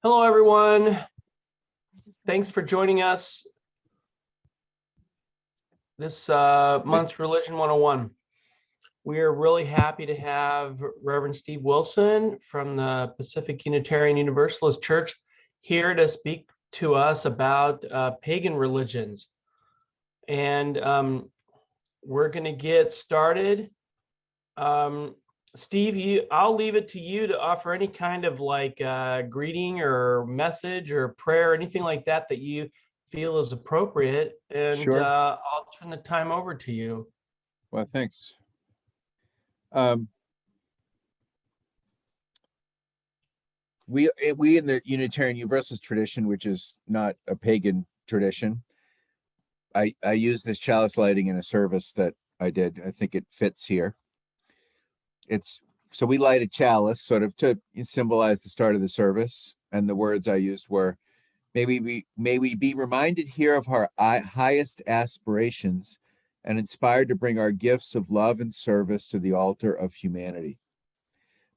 Hello, everyone. Thanks for joining us this month's Religion 101. We are really happy to have Reverend Steve Wilson from the Pacific Unitarian Universalist Church here to speak to us about pagan religions. And we're going to get started. Steve, I'll leave it to you to offer any kind of greeting or message or prayer, anything like that that you feel is appropriate. And Sure. I'll turn the time over to you. Well, thanks. We in the Unitarian Universalist tradition, which is not a pagan tradition, I use this chalice lighting in a service that I did. I think it fits here. So we light a chalice sort of to symbolize the start of the service, and the words I used were, may we be reminded here of our highest aspirations and inspired to bring our gifts of love and service to the altar of humanity.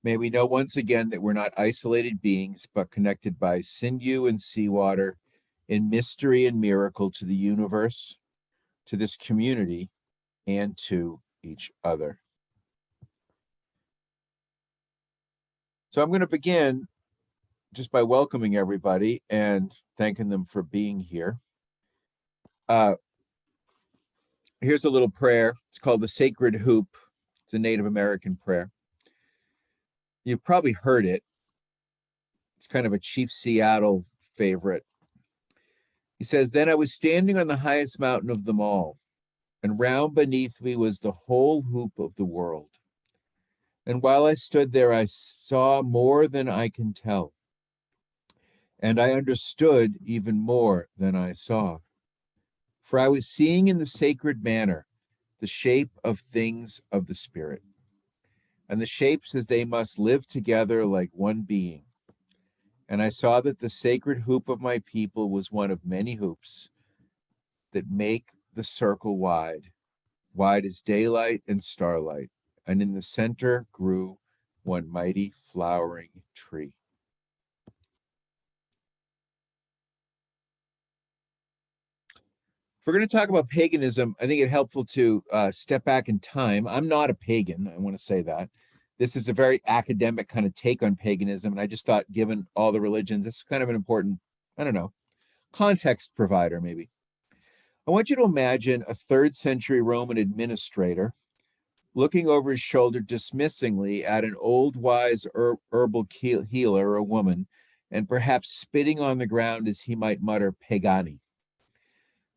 May we know once again that we're not isolated beings, but connected by sinew and seawater in mystery and miracle to the universe, to this community, and to each other. So I'm going to begin just by welcoming everybody and thanking them for being here. Here's a little prayer. It's called the Sacred Hoop. It's a Native American prayer. You've probably heard it. It's kind of a Chief Seattle favorite. He says, "Then I was standing on the highest mountain of them all, and round beneath me was the whole hoop of the world. And while I stood there, I saw more than I can tell. And I understood even more than I saw. For I was seeing in the sacred manner the shape of things of the Spirit, and the shapes as they must live together like one being. And I saw that the sacred hoop of my people was one of many hoops that make the circle wide, wide as daylight and starlight, and in the center grew one mighty flowering tree." If we're going to talk about paganism, I think it's helpful to step back in time. I'm not a pagan, I want to say that. This is a very academic kind of take on paganism, and I just thought, given all the religions, it's kind of an important, context provider, maybe. I want you to imagine a 3rd century Roman administrator looking over his shoulder dismissingly at an old wise herbal healer, a woman, and perhaps spitting on the ground as he might mutter, "Pagani."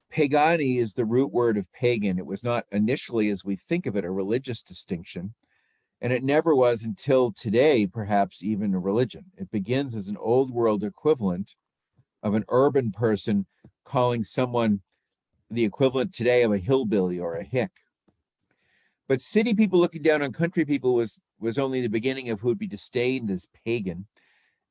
Pagani is the root word of pagan. It was not initially, as we think of it, a religious distinction, and it never was until today, perhaps even a religion. It begins as an old world equivalent of an urban person calling someone the equivalent today of a hillbilly or a hick. But city people looking down on country people was only the beginning of who would be disdained as pagan.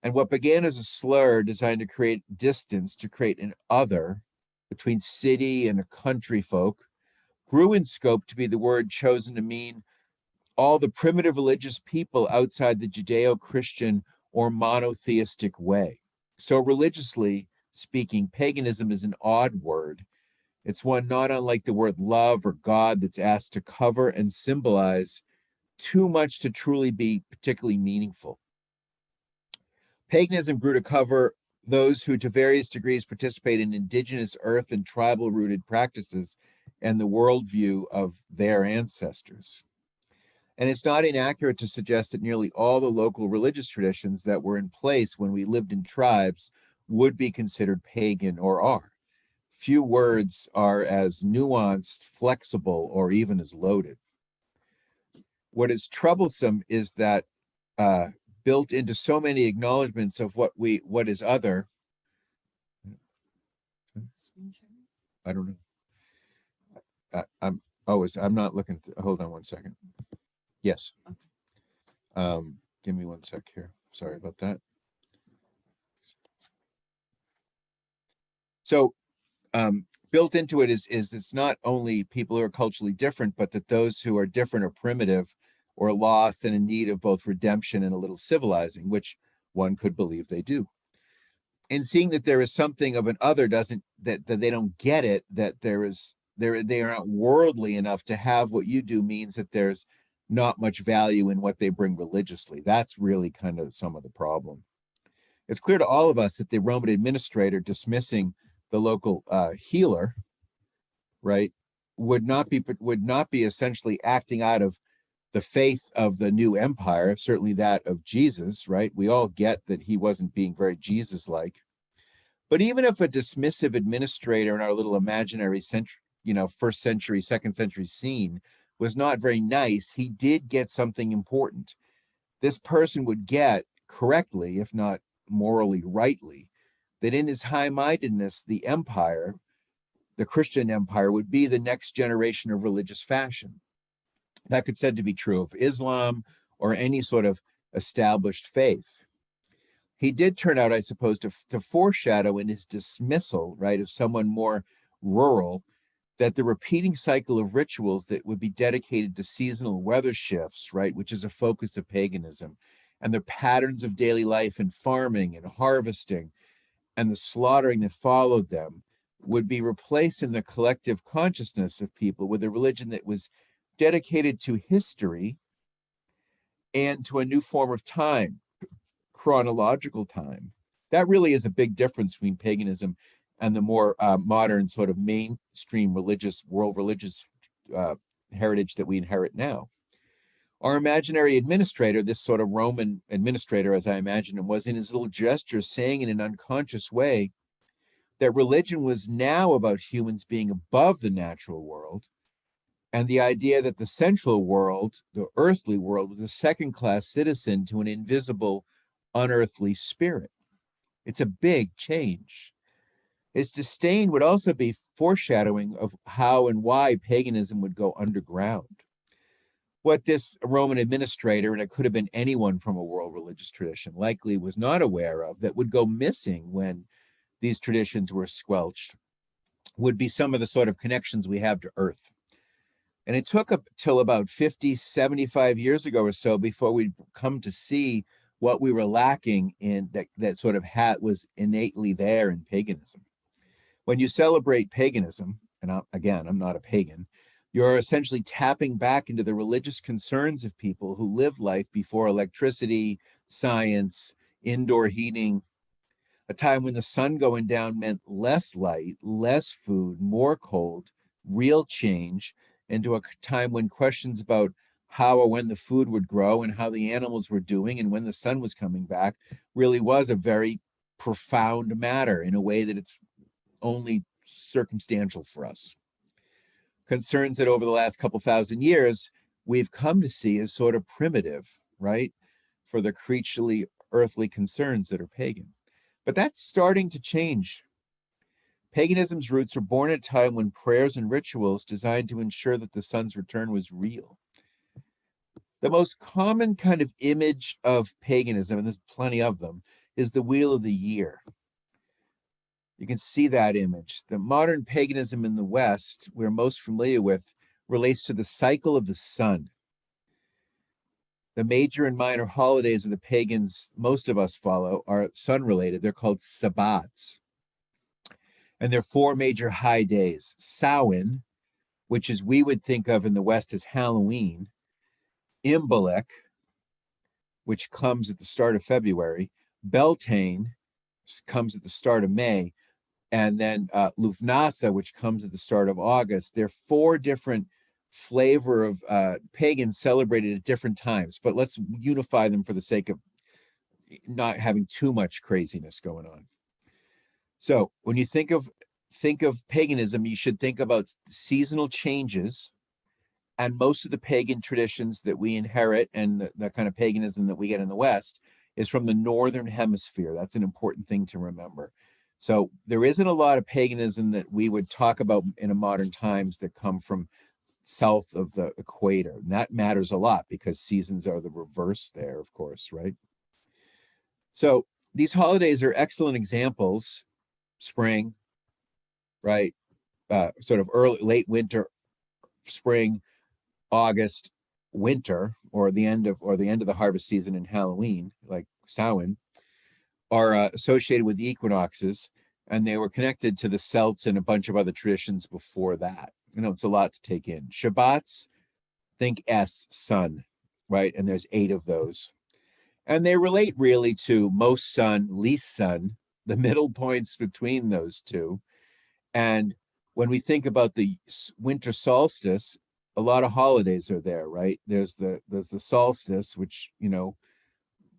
And what began as a slur designed to create distance, to create an other between city and a country folk, grew in scope to be the word chosen to mean all the primitive religious people outside the Judeo-Christian or monotheistic way. So religiously speaking, paganism is an odd word. It's one not unlike the word love or God that's asked to cover and symbolize too much to truly be particularly meaningful. Paganism grew to cover those who to various degrees participate in indigenous earth and tribal rooted practices and the worldview of their ancestors. And it's not inaccurate to suggest that nearly all the local religious traditions that were in place when we lived in tribes would be considered pagan or are. Few words are as nuanced, flexible, or even as loaded. What is troublesome is that built into so many acknowledgments of what is other. I don't know. I'm not looking. Hold on one second. Yes. Give me one sec here. Sorry about that. So built into it is it's not only people who are culturally different, but that those who are different are primitive or lost and in need of both redemption and a little civilizing, which one could believe they do. and seeing that there is something of an other doesn't, that they don't get it, that they are not worldly enough to have what you do, means that there's not much value in what they bring religiously. That's really kind of some of the problem. It's clear to all of us that the Roman administrator dismissing the local healer, right, would not be essentially acting out of the faith of the new empire, certainly that of Jesus, right? We all get that he wasn't being very Jesus-like. But even if a dismissive administrator in our little imaginary century, first century, second century scene was not very nice, he did get something important. This person would get correctly, if not morally rightly, that in his high-mindedness, the empire, the Christian empire, would be the next generation of religious fashion. That could be said to be true of Islam or any sort of established faith. He did turn out, I suppose, to foreshadow in his dismissal, right, of someone more rural, that the repeating cycle of rituals that would be dedicated to seasonal weather shifts, right, which is a focus of paganism, and the patterns of daily life and farming and harvesting and the slaughtering that followed them, would be replaced in the collective consciousness of people with a religion that was dedicated to history and to a new form of time, chronological time. That really is a big difference between paganism and the more modern sort of mainstream world religious heritage that we inherit now. Our imaginary administrator, this sort of Roman administrator, as I imagine him, was in his little gesture saying in an unconscious way that religion was now about humans being above the natural world, and the idea that the central world, the earthly world, was a second-class citizen to an invisible, unearthly spirit. It's a big change. His disdain would also be foreshadowing of how and why paganism would go underground. What this Roman administrator, and it could have been anyone from a world religious tradition, likely was not aware of, that would go missing when these traditions were squelched, would be some of the sort of connections we have to Earth. And it took up till about 50, 75 years ago or so before we'd come to see what we were lacking in that sort of was innately there in paganism. When you celebrate paganism, and I'm not a pagan, you're essentially tapping back into the religious concerns of people who lived life before electricity, science, indoor heating, a time when the sun going down meant less light, less food, more cold, real change, into a time when questions about how or when the food would grow and how the animals were doing and when the sun was coming back really was a very profound matter in a way that it's only circumstantial for us. Concerns that over the last couple thousand years we've come to see as sort of primitive, right, for the creaturely earthly concerns that are pagan. But that's starting to change. Paganism's roots are born at a time when prayers and rituals designed to ensure that the sun's return was real. The most common kind of image of paganism, and there's plenty of them, is the wheel of the year. You can see that image. The modern paganism in the West we're most familiar with relates to the cycle of the sun. The major and minor holidays of the pagans most of us follow are sun-related. They're called sabbats. And there are four major high days. Samhain, which is we would think of in the West as Halloween. Imbolc, which comes at the start of February. Beltane comes at the start of May. And then Lufnasa, which comes at the start of August. There are four different flavor of pagans celebrated at different times, but let's unify them for the sake of not having too much craziness going on. So when you think of paganism, you should think about seasonal changes, and most of the pagan traditions that we inherit and the kind of paganism that we get in the West is from the Northern Hemisphere. That's an important thing to remember. So there isn't a lot of paganism that we would talk about in modern times that come from south of the equator. And that matters a lot because seasons are the reverse there, of course, right? So these holidays are excellent examples. Spring, right? Sort of late winter, spring, August, winter, or the end of the harvest season in Halloween, like Samhain, are associated with the equinoxes, and they were connected to the Celts and a bunch of other traditions before that. You know, it's a lot to take in. Shabbats, think S, sun, right? And there's 8 of those. And they relate really to most sun, least sun, the middle points between those two. And when we think about the winter solstice, a lot of holidays are there, right? There's the solstice, which, you know,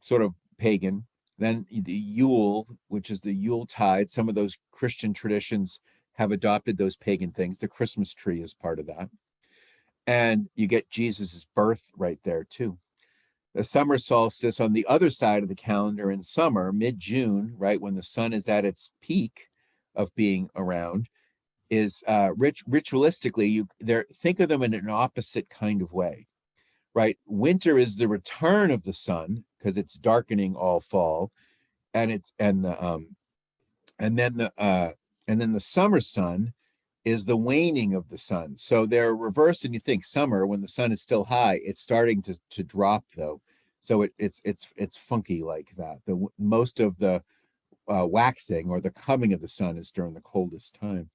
sort of pagan. Then the Yule, which is the Yule tide. Some of those Christian traditions have adopted those pagan things. The Christmas tree is part of that. And you get Jesus's birth right there too. The summer solstice on the other side of the calendar in summer, mid-June, right, when the sun is at its peak of being around, is ritualistically, think of them in an opposite kind of way, right? Winter is the return of the sun because it's darkening all fall, and then the summer sun is the waning of the sun. So they're reversed, and you think summer when the sun is still high, it's starting to drop though. So it's funky like that. Most of the waxing or the coming of the sun is during the coldest time.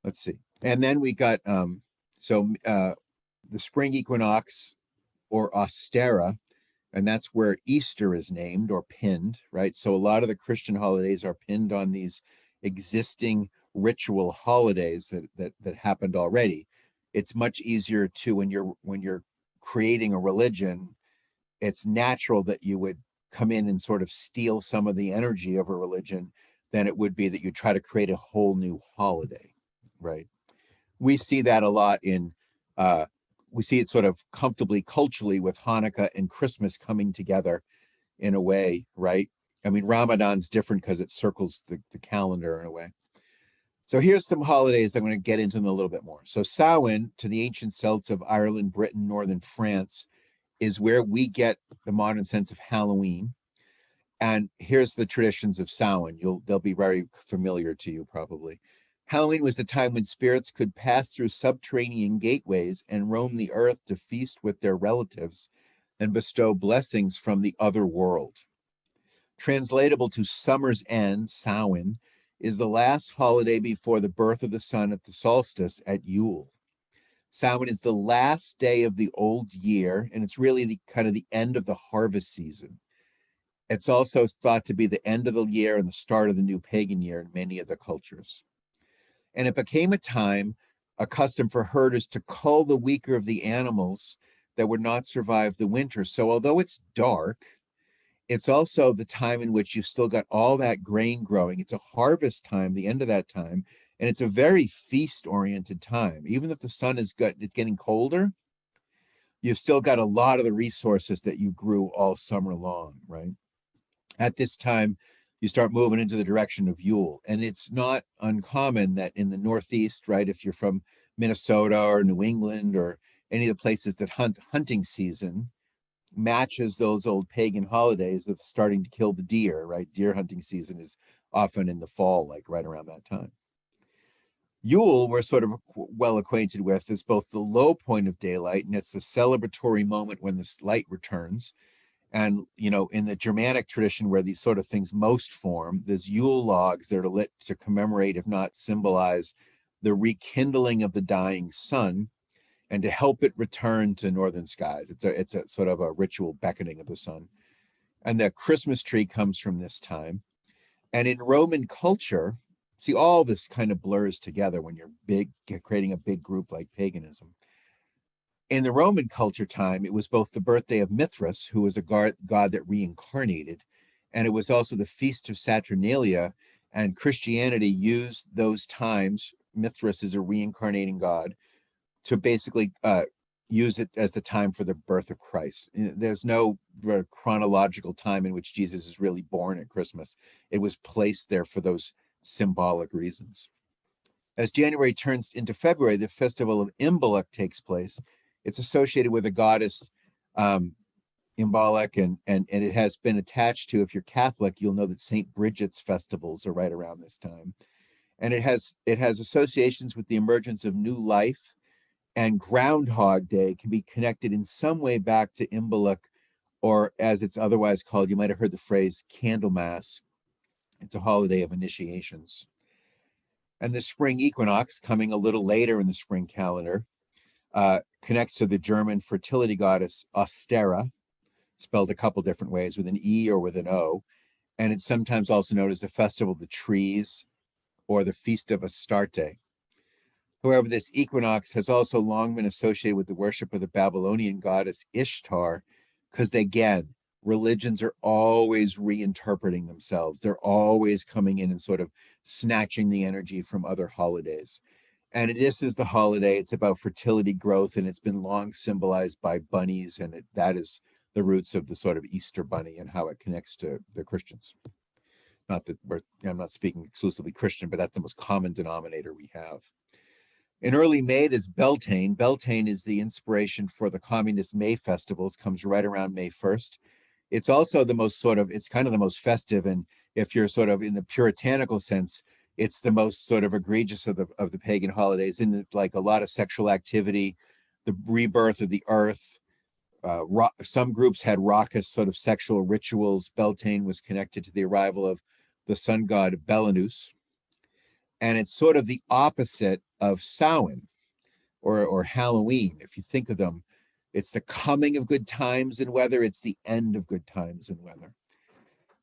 Let's see. And then we got the spring equinox or Ostera, and that's where Easter is named or pinned, right? So a lot of the Christian holidays are pinned on these existing ritual holidays that happened already. It's much easier to when you're creating a religion, it's natural that you would come in and sort of steal some of the energy of a religion than it would be that you try to create a whole new holiday, right? We see that a lot we see it sort of comfortably culturally with Hanukkah and Christmas coming together in a way, right? I mean, Ramadan's different because it circles the calendar in a way. So here's some holidays I'm going to get into them a little bit more. So Samhain, to the ancient Celts of Ireland, Britain, northern France, is where we get the modern sense of Halloween. And here's the traditions of Samhain. They'll be very familiar to you probably. Halloween was the time when spirits could pass through subterranean gateways and roam the earth to feast with their relatives and bestow blessings from the other world. Translatable to summer's end, Samhain, is the last holiday before the birth of the sun at the solstice at Yule. Samhain is the last day of the old year, and it's really the kind of the end of the harvest season. It's also thought to be the end of the year and the start of the new pagan year in many of the cultures. And it became a custom for herders to cull the weaker of the animals that would not survive the winter. So although it's dark, it's also the time in which you've still got all that grain growing. It's a harvest time, the end of that time, and it's a very feast-oriented time. Even if the sun it's getting colder, you've still got a lot of the resources that you grew all summer long, right? At this time, you start moving into the direction of Yule. And it's not uncommon that in the Northeast, right, if you're from Minnesota or New England or any of the places that hunting season matches those old pagan holidays of starting to kill the deer, right? Deer hunting season is often in the fall, like right around that time. Yule, we're sort of well acquainted with, is both the low point of daylight, and it's the celebratory moment when the light returns. And, you know, in the Germanic tradition where these sort of things most form, there's Yule logs that are lit to commemorate, if not symbolize, the rekindling of the dying sun and to help it return to northern skies. It's a sort of a ritual beckoning of the sun. And the Christmas tree comes from this time. And in Roman culture, see, all this kind of blurs together when you're creating a big group like paganism. In the Roman culture time, it was both the birthday of Mithras, who was a god that reincarnated, and it was also the feast of Saturnalia, and Christianity used those times, Mithras is a reincarnating god, to basically use it as the time for the birth of Christ. There's no chronological time in which Jesus is really born at Christmas. It was placed there for those symbolic reasons. As January turns into February, the festival of Imbolc takes place. It's associated with a goddess, Imbolc, and it has been attached to, if you're Catholic, you'll know that St. Bridget's festivals are right around this time. And it has associations with the emergence of new life, and Groundhog Day can be connected in some way back to Imbolc or as it's otherwise called, you might have heard the phrase Candlemas. It's a holiday of initiations. And the spring equinox, coming a little later in the spring calendar, connects to the German fertility goddess Ostera, spelled a couple different ways, with an E or with an O. And it's sometimes also known as the Festival of the Trees or the Feast of Astarte. However, this equinox has also long been associated with the worship of the Babylonian goddess Ishtar, because again, religions are always reinterpreting themselves. They're always coming in and sort of snatching the energy from other holidays. And this is the holiday. It's about fertility growth, and it's been long symbolized by bunnies, and that is the roots of the sort of Easter bunny and how it connects to the Christians. Not that I'm not speaking exclusively Christian, but that's the most common denominator we have. In early May, there's Beltane. Beltane is the inspiration for the communist May festivals, comes right around May 1st. It's also the most it's kind of the most festive. And if you're sort of in the puritanical sense, it's the most sort of egregious of the pagan holidays, in like a lot of sexual activity, the rebirth of the earth. Some groups had raucous sort of sexual rituals. Beltane was connected to the arrival of the sun god Belenus. And it's sort of the opposite of Samhain or Halloween. If you think of them, it's the coming of good times and weather. It's the end of good times and weather.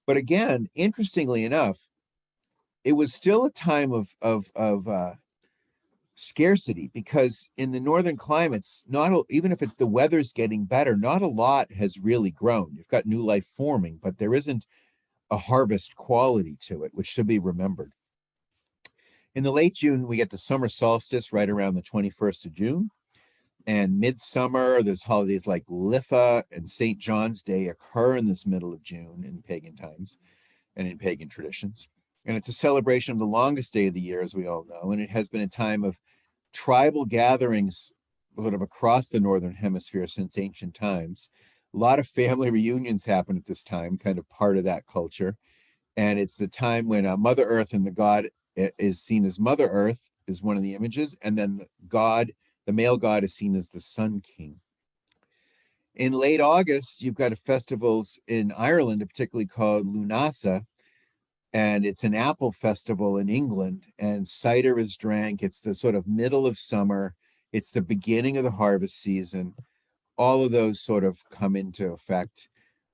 But again, interestingly enough, it was still a time of scarcity, because in the northern climates, even if it's the weather's getting better, not a lot has really grown. You've got new life forming, but there isn't a harvest quality to it, which should be remembered. In the late June, we get the summer solstice right around the 21st of June. And midsummer, there's holidays like Litha and St. John's Day occur in this middle of June in pagan times and in pagan traditions. And it's a celebration of the longest day of the year, as we all know. And it has been a time of tribal gatherings sort of across the Northern Hemisphere since ancient times. A lot of family reunions happen at this time, kind of part of that culture. And it's the time when Mother Earth and the god is seen as Mother Earth is one of the images. And then the male god is seen as the Sun King. In late August, you've got festivals in Ireland, particularly called Lunasa, and it's an apple festival in England, and cider is drank. It's the sort of middle of summer. It's the beginning of the harvest season. All of those sort of come into effect.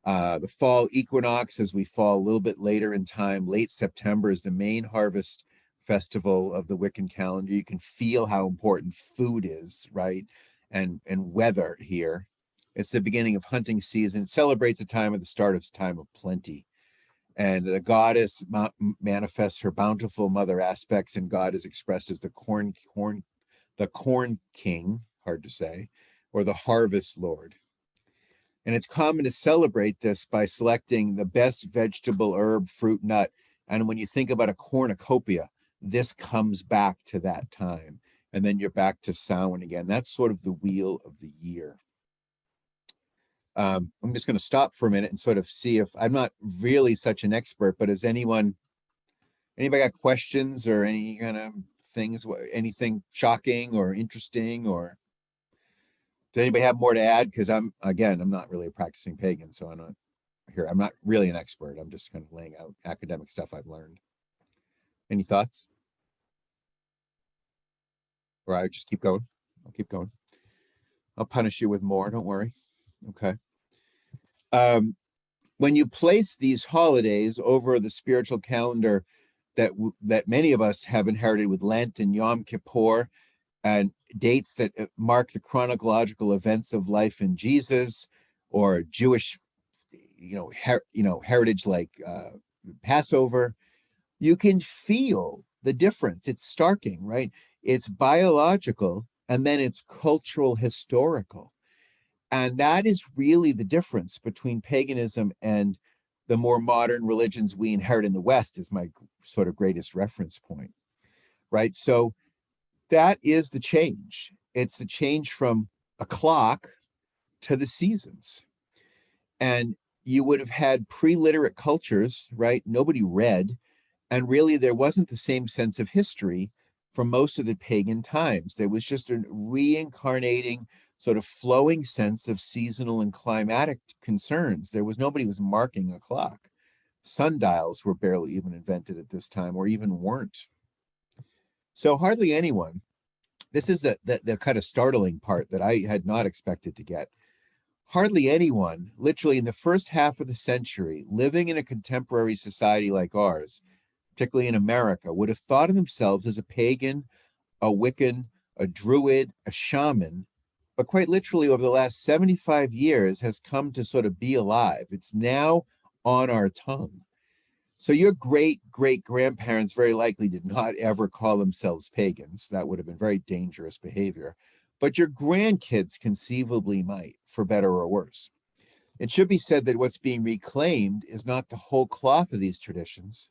The fall equinox, as we fall a little bit later in time, late September, is the main harvest festival of the Wiccan calendar. You can feel how important food is, right? And weather here. It's the beginning of hunting season. It celebrates a time at the start of time of plenty. And the goddess manifests her bountiful mother aspects, and God is expressed as the corn king, hard to say, or the harvest lord. And it's common to celebrate this by selecting the best vegetable, herb, fruit, nut. And when you think about a cornucopia, this comes back to that time. And then you're back to Samhain again. That's sort of the wheel of the year. I'm just going to stop for a minute and sort of see if I'm not really such an expert, but has anybody got questions or any kind of things, anything shocking or interesting, or does anybody have more to add? Because I'm not really a practicing pagan, so I'm not really an expert. I'm just kind of laying out academic stuff I've learned. Any thoughts? Or I just keep going? I'll keep going. I'll punish you with more, don't worry. Okay. When you place these holidays over the spiritual calendar that many of us have inherited with Lent and Yom Kippur, and dates that mark the chronological events of life in Jesus, or Jewish, heritage like Passover, you can feel the difference. It's starking, right? It's biological, and then it's cultural, historical. And that is really the difference between paganism and the more modern religions we inherit in the West, is my sort of greatest reference point, right? So that is the change. It's the change from a clock to the seasons. And you would have had pre-literate cultures, right? Nobody read. And really, there wasn't the same sense of history for most of the pagan times. There was just a reincarnating sort of flowing sense of seasonal and climatic concerns. Nobody was marking a clock. Sundials were barely even invented at this time, or even weren't. So hardly anyone, this is the kind of startling part that I had not expected to get. Hardly anyone, literally in the first half of the century, living in a contemporary society like ours, particularly in America, would have thought of themselves as a pagan, a Wiccan, a druid, a shaman, but quite literally over the last 75 years has come to sort of be alive. It's now on our tongue. So your great-great-grandparents very likely did not ever call themselves pagans. That would have been very dangerous behavior. But your grandkids conceivably might, for better or worse. It should be said that what's being reclaimed is not the whole cloth of these traditions,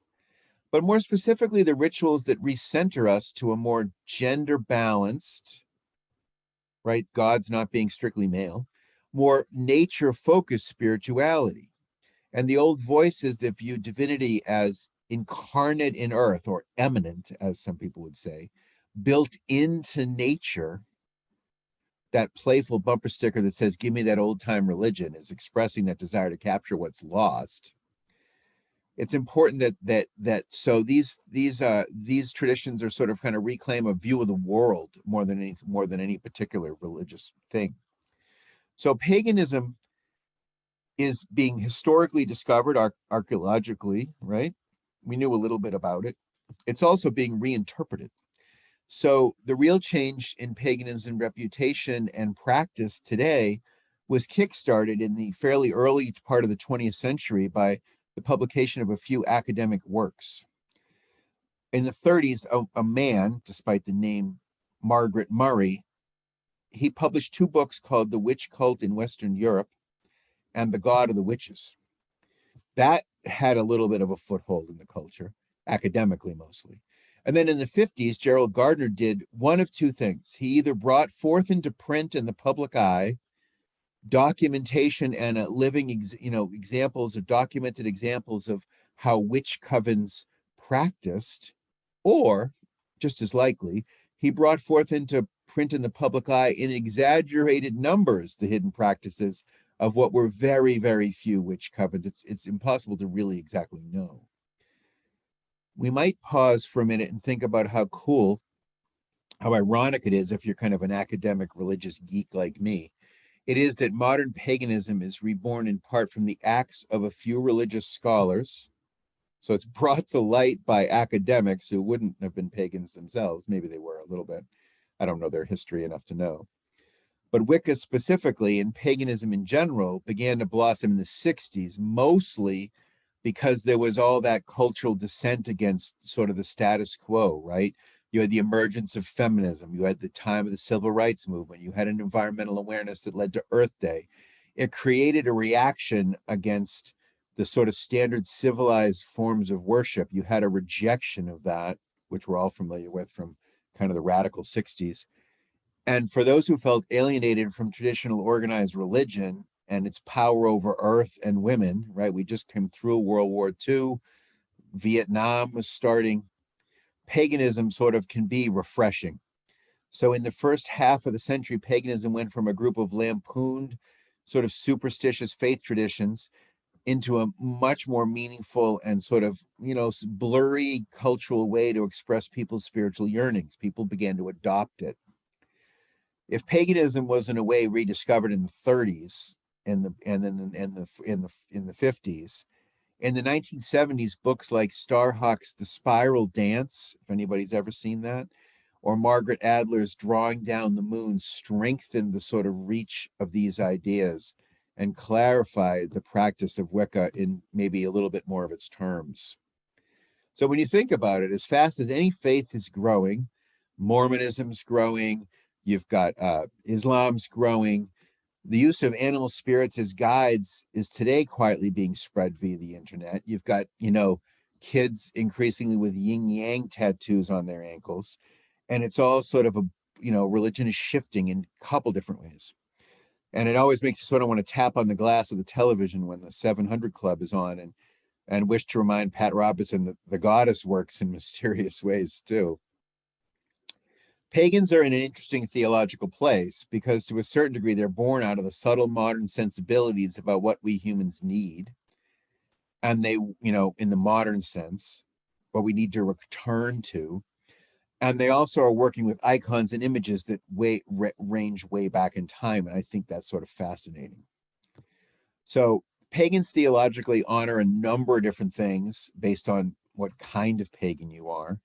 but more specifically the rituals that recenter us to a more gender-balanced, right, gods not being strictly male, more nature-focused spirituality. And the old voices that view divinity as incarnate in earth, or eminent, as some people would say, built into nature. That playful bumper sticker that says, "Give me that old time religion," is expressing that desire to capture what's lost. It's important so these traditions are sort of kind of reclaim a view of the world more than any particular religious thing. So paganism is being historically discovered archaeologically, right? We knew a little bit about it. It's also being reinterpreted. So the real change in paganism reputation and practice today was kickstarted in the fairly early part of the 20th century by the publication of a few academic works. In the 30s, a man, despite the name Margaret Murray, he published 2 books called The Witch Cult in Western Europe and The God of the Witches. That had a little bit of a foothold in the culture, academically mostly. And then in the 50s, Gerald Gardner did one of 2 things. He either brought forth into print in the public eye documentation and living examples of documented examples of how witch covens practiced, or just as likely, he brought forth into print in the public eye in exaggerated numbers the hidden practices of what were very, very few witch covens. It's impossible to really exactly know. We might pause for a minute and think about how ironic it is, if you're kind of an academic religious geek like me, it is that modern paganism is reborn in part from the acts of a few religious scholars. So it's brought to light by academics who wouldn't have been pagans themselves. Maybe they were a little bit. I don't know their history enough to know. But Wicca specifically, and paganism in general, began to blossom in the 60s, mostly because there was all that cultural dissent against sort of the status quo, right? You had the emergence of feminism. You had the time of the civil rights movement. You had an environmental awareness that led to Earth Day. It created a reaction against the sort of standard civilized forms of worship. You had a rejection of that, which we're all familiar with from kind of the radical 60s. And for those who felt alienated from traditional organized religion and its power over earth and women, right? We just came through World War II. Vietnam was starting. Paganism sort of can be refreshing. So in the first half of the century, paganism went from a group of lampooned, sort of superstitious faith traditions into a much more meaningful and sort of, blurry cultural way to express people's spiritual yearnings. People began to adopt it. If paganism was in a way rediscovered in the 30s and then in the 50s, in the 1970s, books like Starhawk's The Spiral Dance, if anybody's ever seen that, or Margaret Adler's Drawing Down the Moon, strengthened the sort of reach of these ideas and clarified the practice of Wicca in maybe a little bit more of its terms. So when you think about it, as fast as any faith is growing, Mormonism's growing, you've got Islam's growing, the use of animal spirits as guides is today quietly being spread via the internet. You've got, kids increasingly with yin yang tattoos on their ankles. And it's all sort of religion is shifting in a couple different ways. And it always makes you sort of want to tap on the glass of the television when the 700 Club is on and wish to remind Pat Robertson that the goddess works in mysterious ways too. Pagans are in an interesting theological place because to a certain degree, they're born out of the subtle modern sensibilities about what we humans need. And they, in the modern sense, what we need to return to. And they also are working with icons and images that range way back in time. And I think that's sort of fascinating. So pagans theologically honor a number of different things based on what kind of pagan you are.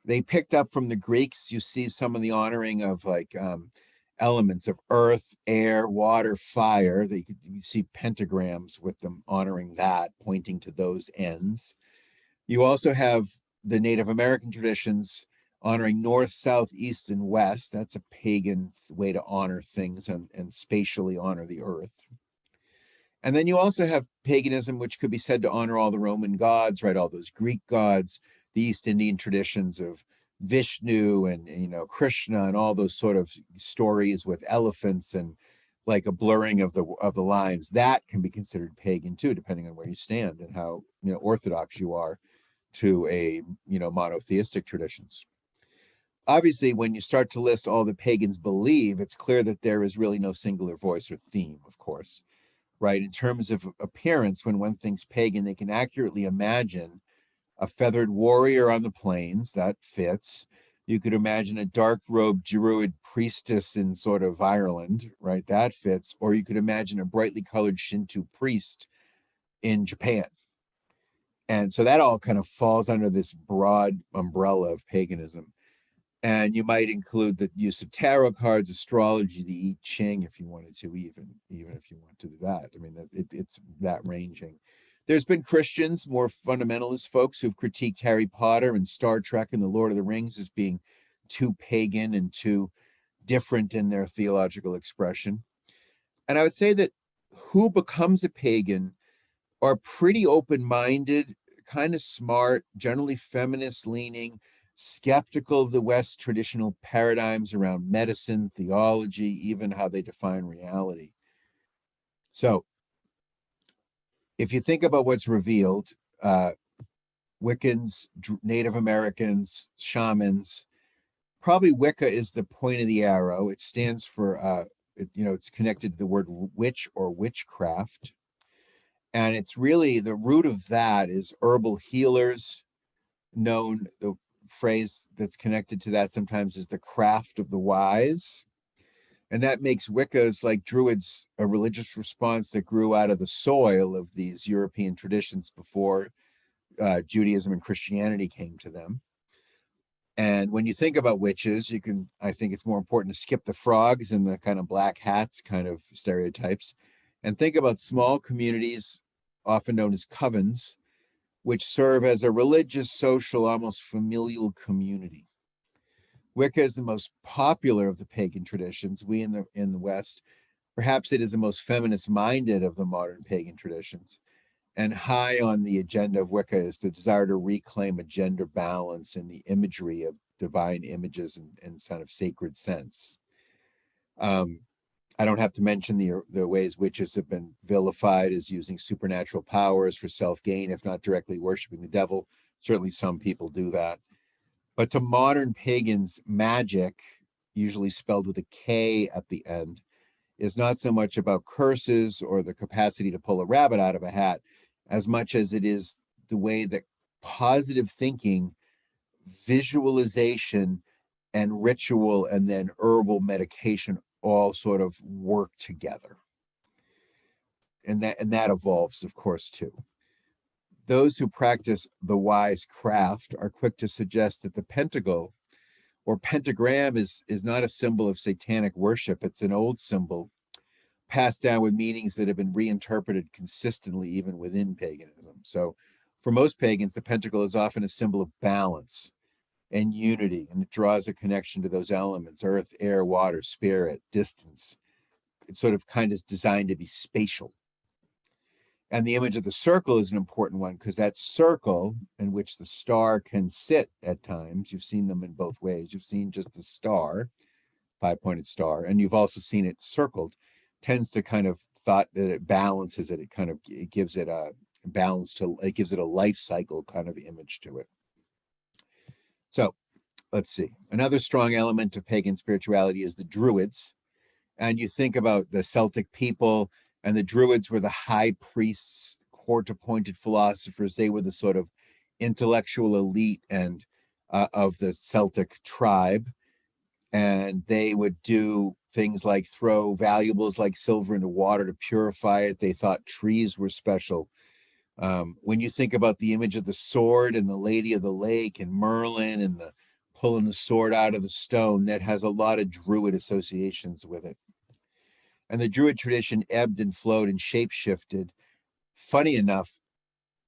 They picked up from the Greeks. You see some of the honoring of elements of earth, air, water, fire. You see pentagrams with them honoring that, pointing to those ends. You also have the Native American traditions honoring north, south, east, and west. That's a pagan way to honor things and spatially honor the earth. And then you also have paganism, which could be said to honor all the Roman gods, right? All those Greek gods, the East Indian traditions of Vishnu and Krishna and all those sort of stories with elephants and like a blurring of the lines. That can be considered pagan too, depending on where you stand and how orthodox you are to a monotheistic traditions. Obviously, when you start to list all the pagans believe, it's clear that there is really no singular voice or theme, of course. Right? In terms of appearance, when one thinks pagan, they can accurately imagine a feathered warrior on the plains. That fits. You could imagine a dark-robed Druid priestess in sort of Ireland, right? That fits. Or you could imagine a brightly colored Shinto priest in Japan. And so that all kind of falls under this broad umbrella of paganism. And you might include the use of tarot cards, astrology, the I Ching, if you wanted to, even if you want to do that. I mean, it's that ranging. There's been Christians, more fundamentalist folks who've critiqued Harry Potter and Star Trek and the Lord of the Rings as being too pagan and too different in their theological expression. And I would say that who becomes a pagan are pretty open-minded, kind of smart, generally feminist-leaning, skeptical of the West's traditional paradigms around medicine, theology, even how they define reality. So if you think about what's revealed, Wiccans, Native Americans, shamans, probably Wicca is the point of the arrow. It stands for, it's connected to the word witch or witchcraft. And it's really, the root of that is herbal healers, the phrase that's connected to that sometimes is the craft of the wise. And that makes Wiccas, like Druids, a religious response that grew out of the soil of these European traditions before Judaism and Christianity came to them. And when you think about witches, I think it's more important to skip the frogs and the kind of black hats kind of stereotypes and think about small communities, often known as covens, which serve as a religious, social, almost familial community. Wicca is the most popular of the pagan traditions. We in the West, perhaps it is the most feminist-minded of the modern pagan traditions. And high on the agenda of Wicca is the desire to reclaim a gender balance in the imagery of divine images and kind of sacred sense. I don't have to mention the ways witches have been vilified as using supernatural powers for self-gain, if not directly worshiping the devil. Certainly some people do that. But to modern pagans, magic, usually spelled with a K at the end, is not so much about curses or the capacity to pull a rabbit out of a hat, as much as it is the way that positive thinking, visualization, and ritual, and then herbal medication all sort of work together. And that evolves, of course, too. Those who practice the wise craft are quick to suggest that the pentacle or pentagram is not a symbol of satanic worship. It's an old symbol passed down with meanings that have been reinterpreted consistently even within paganism. So for most pagans, the pentacle is often a symbol of balance and unity, and it draws a connection to those elements: earth, air, water, spirit, distance. It's sort of kind of designed to be spatial. And the image of the circle is an important one because that circle in which the star can sit at times, you've seen them in both ways. You've seen just the star, five-pointed star, and you've also seen it circled, tends to kind of thought that it balances it. It gives it a balance it gives it a life cycle kind of image to it. So let's see, another strong element of pagan spirituality is the Druids. And you think about the Celtic people, and the Druids were the high priests, court-appointed philosophers. They were the sort of intellectual elite and of the Celtic tribe. And they would do things like throw valuables like silver into water to purify it. They thought trees were special. When you think about the image of the sword and the Lady of the Lake and Merlin and the pulling the sword out of the stone, that has a lot of Druid associations with it. And the Druid tradition ebbed and flowed and shape-shifted. Funny enough,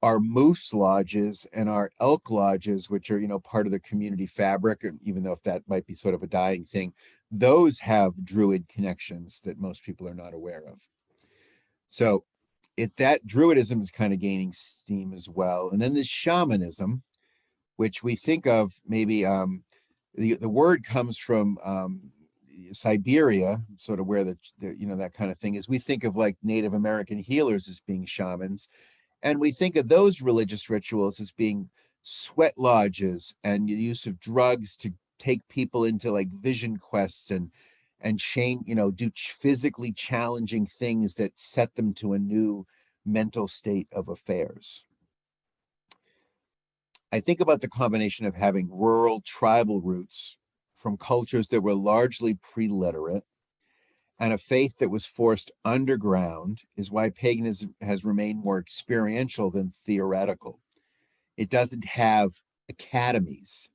our moose lodges and our elk lodges, which are, part of the community fabric, even though if that might be sort of a dying thing, those have Druid connections that most people are not aware of. So that Druidism is kind of gaining steam as well. And then this shamanism, which we think of maybe, the word comes from Siberia, sort of where the that kind of thing is. We think of like Native American healers as being shamans. And we think of those religious rituals as being sweat lodges and the use of drugs to take people into like vision quests and do physically challenging things that set them to a new mental state of affairs. I think about the combination of having rural tribal roots from cultures that were largely pre-literate and a faith that was forced underground is why paganism has remained more experiential than theoretical. It doesn't have academies,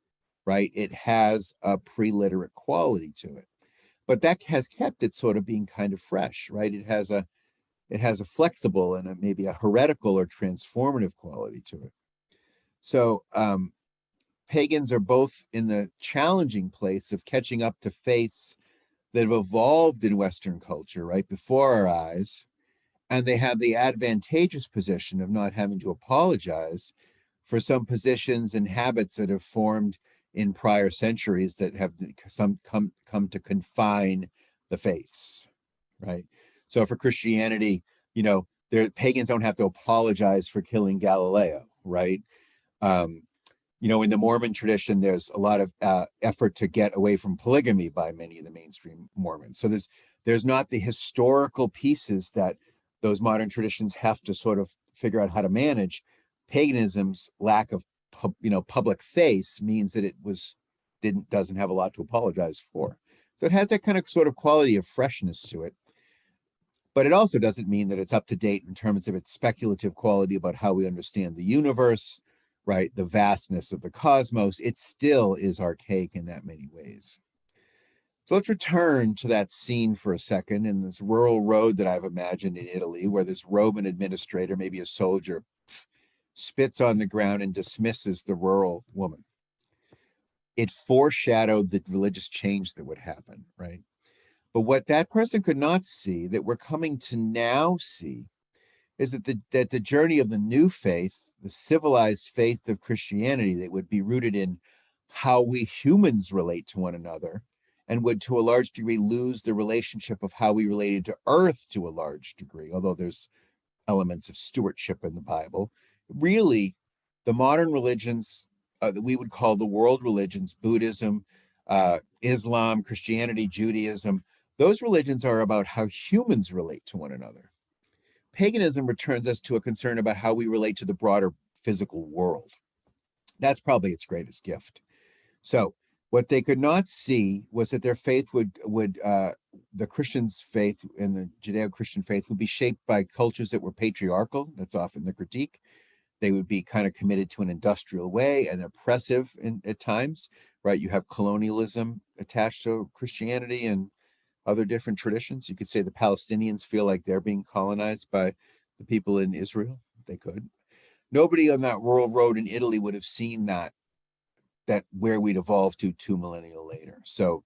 right? It has a pre-literate quality to it, but that has kept it sort of being kind of fresh, right? It has a flexible and maybe a heretical or transformative quality to it. So pagans are both in the challenging place of catching up to faiths that have evolved in Western culture right before our eyes, and they have the advantageous position of not having to apologize for some positions and habits that have formed in prior centuries that have come to confine the faiths, right? So for Christianity, pagans don't have to apologize for killing Galileo, right? In the Mormon tradition, there's a lot of effort to get away from polygamy by many of the mainstream Mormons. So there's not the historical pieces that those modern traditions have to sort of figure out how to manage. Paganism's lack of public face means that it doesn't have a lot to apologize for. So it has that kind of sort of quality of freshness to it. But it also doesn't mean that it's up to date in terms of its speculative quality about how we understand the universe, right? The vastness of the cosmos. It still is archaic in that many ways. So let's return to that scene for a second in this rural road that I've imagined in Italy, where this Roman administrator, maybe a soldier, spits on the ground and dismisses the rural woman. It foreshadowed the religious change that would happen, right? But what that person could not see, that we're coming to now see, is that the journey of the new faith, the civilized faith of Christianity, that would be rooted in how we humans relate to one another, and would to a large degree lose the relationship of how we related to earth to a large degree, although there's elements of stewardship in the Bible. Really, the modern religions that we would call the world religions, Buddhism, Islam, Christianity, Judaism, those religions are about how humans relate to one another. Paganism returns us to a concern about how we relate to the broader physical world. That's probably its greatest gift. So what they could not see was that their faith the Christians' faith and the Judeo-Christian faith would be shaped by cultures that were patriarchal. That's often the critique. They would be kind of committed to an industrial way and oppressive at times, right? You have colonialism attached to Christianity and other different traditions. You could say the Palestinians feel like they're being colonized by the people in Israel. They could. Nobody on that rural road in Italy would have seen that where we'd evolved to 2 millennia later. So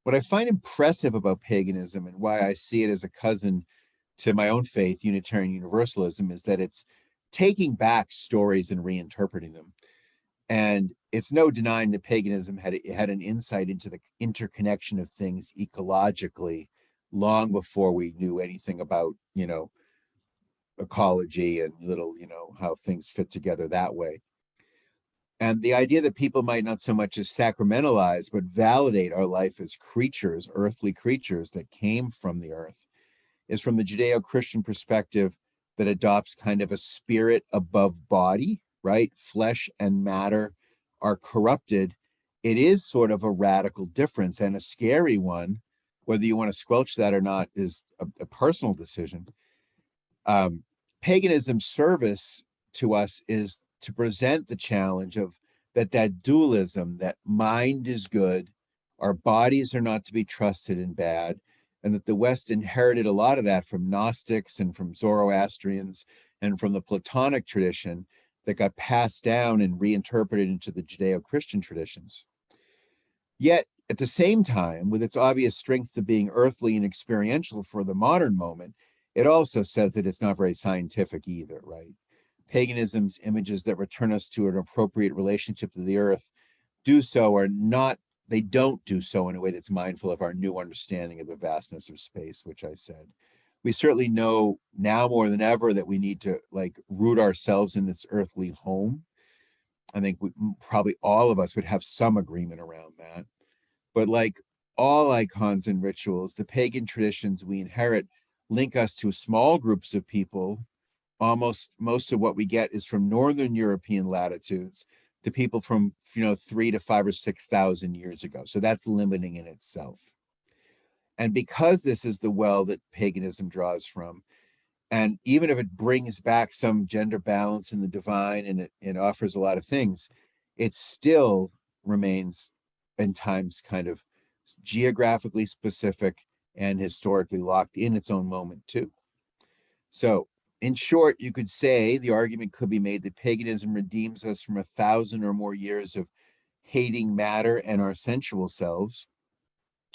what I find impressive about paganism and why I see it as a cousin to my own faith, Unitarian Universalism, is that it's taking back stories and reinterpreting them. And it's no denying that paganism had an insight into the interconnection of things ecologically long before we knew anything about, ecology and how things fit together that way. And the idea that people might not so much as sacramentalize, but validate our life as creatures, earthly creatures that came from the earth, is from the Judeo-Christian perspective that adopts kind of a spirit above body, right? Flesh and matter are corrupted. It is sort of a radical difference and a scary one. Whether you want to squelch that or not is a personal decision. Paganism's service to us is to present the challenge of that dualism, that mind is good, our bodies are not to be trusted and bad, and that the West inherited a lot of that from Gnostics and from Zoroastrians and from the Platonic tradition that got passed down and reinterpreted into the Judeo-Christian traditions. Yet, at the same time, with its obvious strength to being earthly and experiential for the modern moment, it also says that it's not very scientific either, right? Paganism's images that return us to an appropriate relationship to the earth do so or not, they don't do so in a way that's mindful of our new understanding of the vastness of space, which I said. We certainly know now more than ever that we need to like root ourselves in this earthly home. I think probably all of us would have some agreement around that. But like all icons and rituals, the pagan traditions we inherit link us to small groups of people. Almost most of what we get is from Northern European latitudes to people from 3 to 5 or 6,000 years ago. So that's limiting in itself. And because this is the well that paganism draws from, and even if it brings back some gender balance in the divine and it offers a lot of things, it still remains in times kind of geographically specific and historically locked in its own moment too. So in short, you could say the argument could be made that paganism redeems us from 1,000 or more years of hating matter and our sensual selves,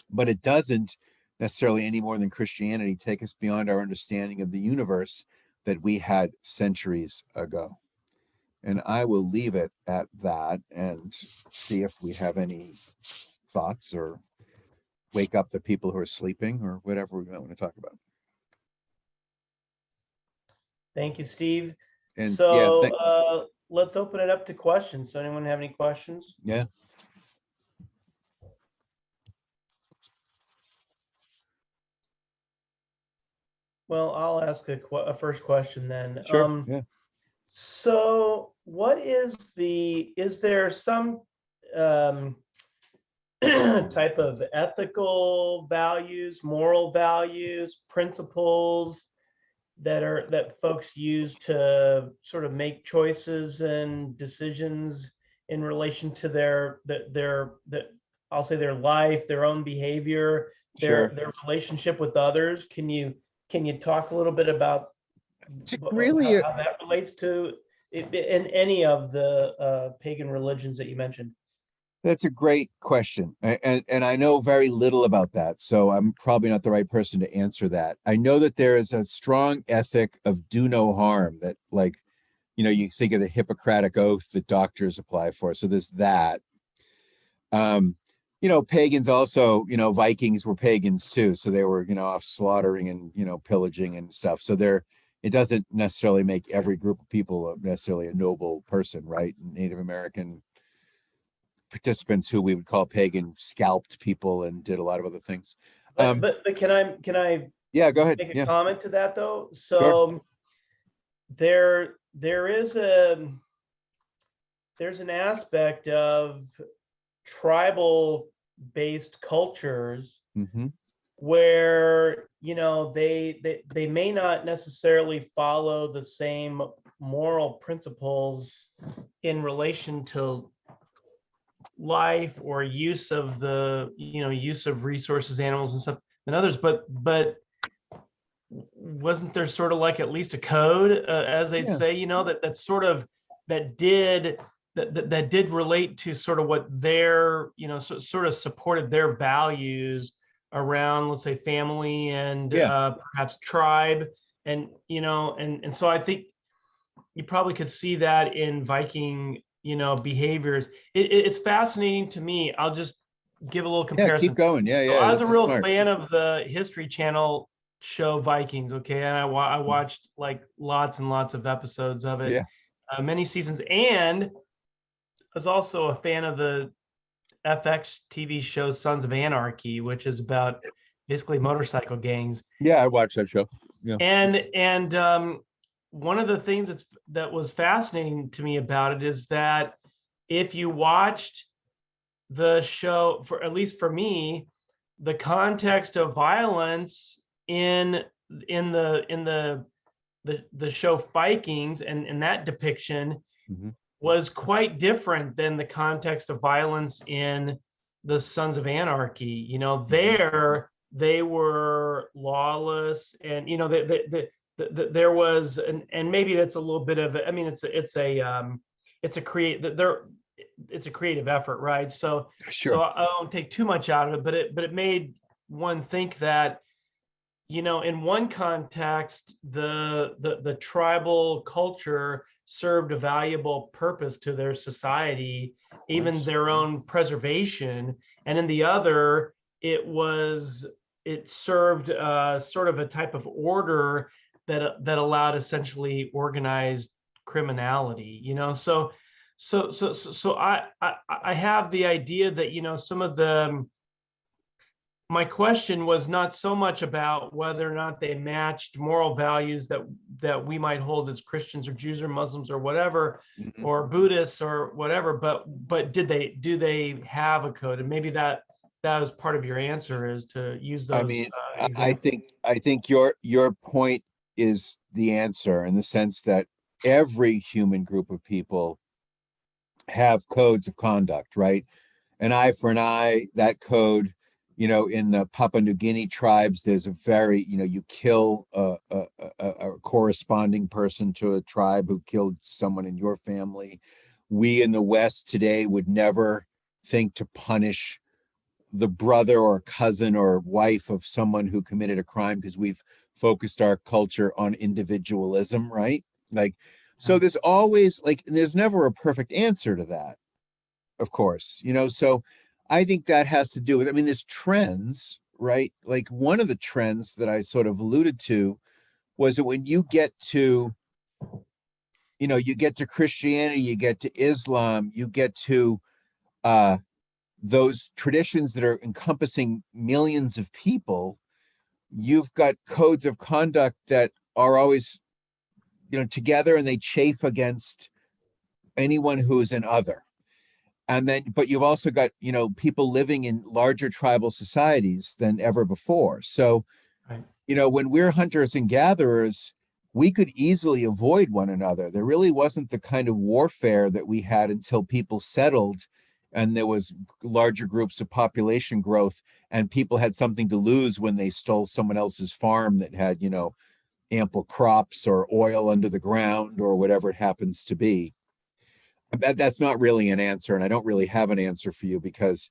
but it doesn't necessarily any more than Christianity take us beyond our understanding of the universe that we had centuries ago. And I will leave it at that and see if we have any thoughts or wake up the people who are sleeping or whatever we might want to talk about. Thank you, Steve. And so let's open it up to questions. So anyone have any questions? Yeah. Well, I'll ask a first question then. Sure. Yeah. So what is there some type of ethical values, moral values, principles that folks use to sort of make choices and decisions in relation to their I'll say their life, their own behavior, their relationship with others? Can you talk a little bit about really how that relates to in any of the pagan religions that you mentioned? That's a great question. And I know very little about that, so I'm probably not the right person to answer that. I know that there is a strong ethic of do no harm that, like, you think of the Hippocratic oath that doctors apply for. So there's that. Pagans also, Vikings were pagans too. So they were, off slaughtering and, pillaging and stuff. So it doesn't necessarily make every group of people necessarily a noble person, right? Native American participants who we would call pagan scalped people and did a lot of other things. But can I yeah, go ahead. Make a comment to that though? So sure. There's an aspect of tribal based cultures where they may not necessarily follow the same moral principles in relation to life or use of resources, animals and stuff than others, but wasn't there sort of like at least a code, as they'd say, that did relate to sort of what their, sort of supported their values around, let's say, family and perhaps tribe, and so I think you probably could see that in Viking behaviors. It's fascinating to me. I'll just give a little comparison. Keep going. So I was a real fan of the History Channel show Vikings, okay, and I watched like lots and lots of episodes of it, many seasons, and was also a fan of the FX TV show Sons of Anarchy, which is about basically motorcycle gangs. Yeah, I watched that show. Yeah. And one of the things that was fascinating to me about it is that if you watched the show, for at least for me, the context of violence in the show Vikings and that depiction Mm-hmm. was quite different than the context of violence in the Sons of Anarchy. There they were lawless, and there was, and maybe that's a little bit of, I mean, it's a creative effort, right? So Sure. I don't take too much out of it, but it made one think that, in one context, the tribal culture served a valuable purpose to their society, even their own preservation, and in the other, it served sort of a type of order that allowed essentially organized criminality. So I have the idea that some of the my question was not so much about whether or not they matched moral values that we might hold as Christians or Jews or Muslims or whatever, Mm-hmm. or Buddhists or whatever, but do they have a code? And maybe that was part of your answer, is to use I those mean, examples. I think your point is the answer, in the sense that every human group of people have codes of conduct, right? An eye for an eye, that code, in the Papua New Guinea tribes, there's a very, you kill a corresponding person to a tribe who killed someone in your family. We in the West today would never think to punish the brother or cousin or wife of someone who committed a crime, because we've focused our culture on individualism, right? Like, so there's always, like, there's never a perfect answer to that, of course, so I think that has to do with, I mean, there's trends, right? Like, one of the trends that I sort of alluded to was that when you get to, you get to Christianity, you get to Islam, you get to those traditions that are encompassing millions of people, you've got codes of conduct that are always, together, and they chafe against anyone who is an other. And then, but you've also got, people living in larger tribal societies than ever before. So, Right. when we're hunters and gatherers, we could easily avoid one another. There really wasn't the kind of warfare that we had until people settled and there was larger groups of population growth, and people had something to lose when they stole someone else's farm that had, ample crops or oil under the ground or whatever it happens to be. That's not really an answer, and I don't really have an answer for you, because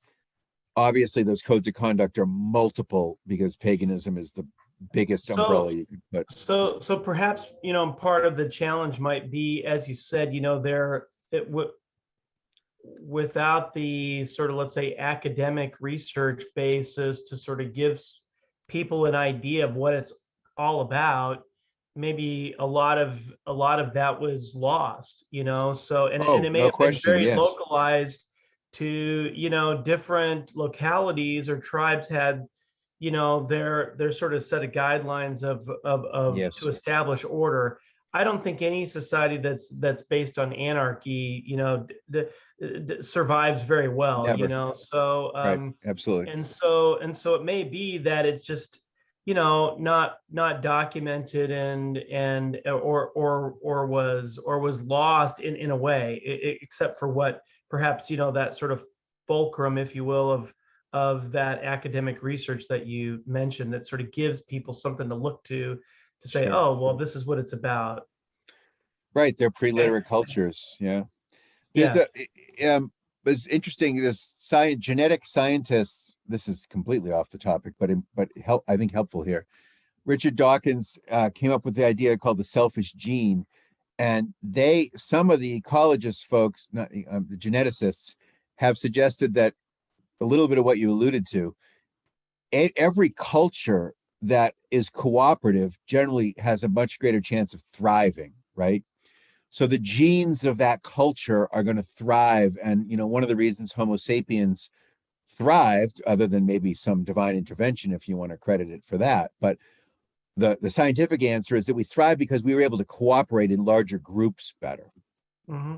obviously those codes of conduct are multiple, because paganism is the biggest umbrella So you could put. so perhaps part of the challenge might be, as you said, without the sort of, let's say, academic research basis to sort of give people an idea of what it's all about, maybe a lot of that was lost. So, and Oh, it may no have been question. very Yes. localized to different localities, or tribes had their sort of set of guidelines of to Yes. establish order. I don't think any society that's based on anarchy survives very well. Never. So Right. Absolutely. and so it may be that it's just not documented, and or was lost in a way, except for what perhaps that sort of fulcrum, if you will, of that academic research that you mentioned, that sort of gives people something to look to say, Sure. oh, well, this is what it's about. Right. They're And pre-literate cultures. Yeah. There's yeah. a, it's interesting. This genetic scientists, this is completely off the topic, but I think helpful here. Richard Dawkins came up with the idea called the selfish gene, and some of the ecologist folks, not the geneticists, have suggested that a little bit of what you alluded to. Every culture that is cooperative generally has a much greater chance of thriving, right? So the genes of that culture are going to thrive. And, one of the reasons Homo sapiens thrived, other than maybe some divine intervention, if you want to credit it for that, but the scientific answer is that we thrive because we were able to cooperate in larger groups better. Mm-hmm.